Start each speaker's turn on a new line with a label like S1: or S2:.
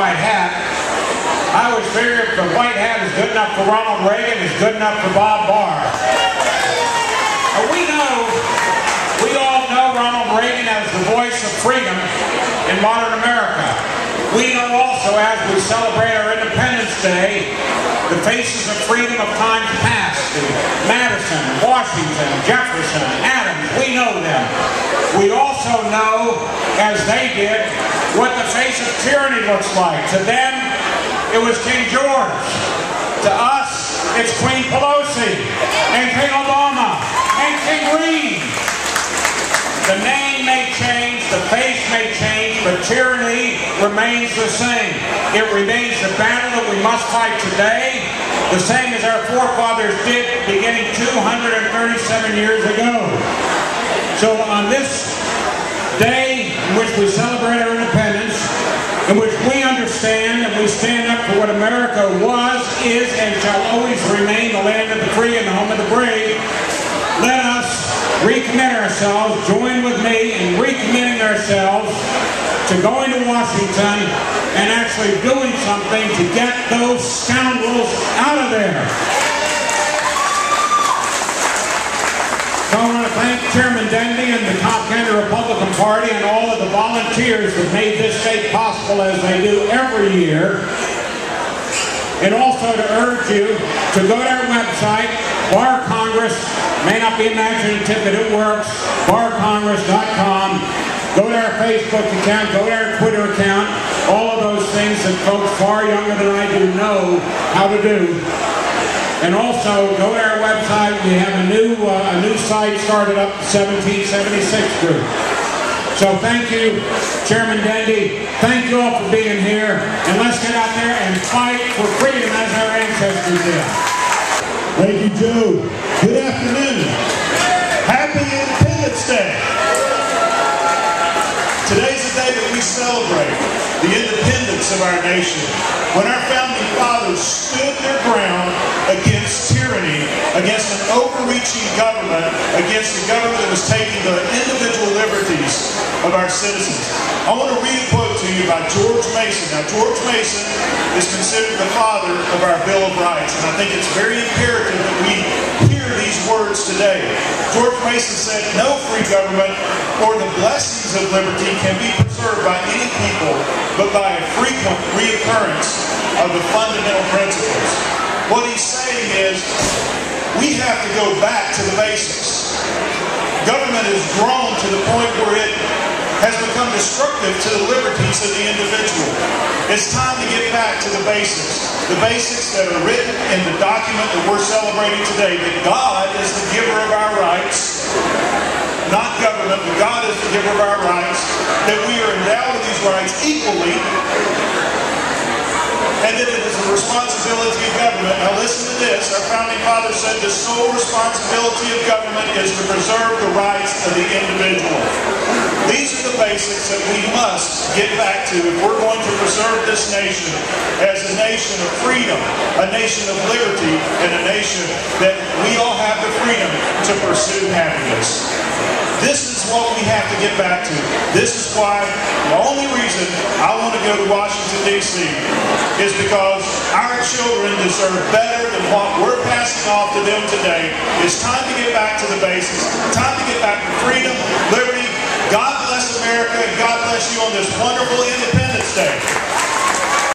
S1: white hat. I always figure if the white hat is good enough for Ronald Reagan, it's good enough for Bob Barr. We all know Ronald Reagan as the voice of freedom in modern America. We know also, as we celebrate our Independence Day, the faces of freedom of times past. Madison, Washington, Jefferson, Adams, we know them. We also know, as they did, what the face of tyranny looks like. To them, it was King George. To us, it's Queen Pelosi, and King Obama, and King Reed. The name may change, the face may change, but tyranny remains the same. It remains the battle that we must fight today, the same as our forefathers did beginning 237 years ago. So on this day in which we celebrate our independence, in which we understand and we stand up for what America was, is, and shall always remain the land of the free and the home of the brave, let us recommit ourselves, join with me in recommitting ourselves to going to Washington and actually doing something to get those scoundrels out of there. So I want to thank Chairman Denby and the Cobb County Republican Party and all of the volunteers that made this day possible, as they do every year. And also to urge you to go to our website, Barr Congress. May not be imaginative, but it works. BarrCongress.com. Go to our Facebook account. Go to our Twitter account. All of those things that folks far younger than I do know how to do. And also go to our website. We have a new site started up, the 1776 group. So thank you, Chairman Denby. Thank you all for being here. And let's get out there and fight for freedom as our ancestors did.
S2: Thank you, Joe. Good afternoon. Happy Independence Day. Today's the day that we celebrate the independence of our nation. When our founding fathers stood their ground against tyranny, against an overreaching government, against a government that was taking the individual liberties of our citizens. I want to read a quote to you by George Mason. Now, George Mason is considered the father of our Bill of Rights, and I think it's very imperative that we hear these words today. George Mason said, "No free government or the blessings of liberty can be preserved by any people, but by a frequent reoccurrence of the fundamental principles." What he's saying is, we have to go back to the basics. Government has grown to the point where it has become destructive to the liberties of the individual. It's time to get back to the basics that are written in the document that we're celebrating today, that God is the giver of our rights, not government, but God is the giver of our rights, that we are endowed with these rights equally, and that it is the responsibility of government. Now listen to this. Our founding fathers said the sole responsibility of government is to preserve the rights of the individual. These are the basics that we must get back to if we're going to preserve this nation as a nation of freedom, a nation of liberty, and a nation that we all have the freedom to pursue happiness. This is what we have to get back to. This is why the only reason I want to go to Washington, D.C. is because our children deserve better than what we're passing off to them today. It's time to get back to the basics. Time to get back to freedom, liberty. God bless America, and God bless you on this wonderful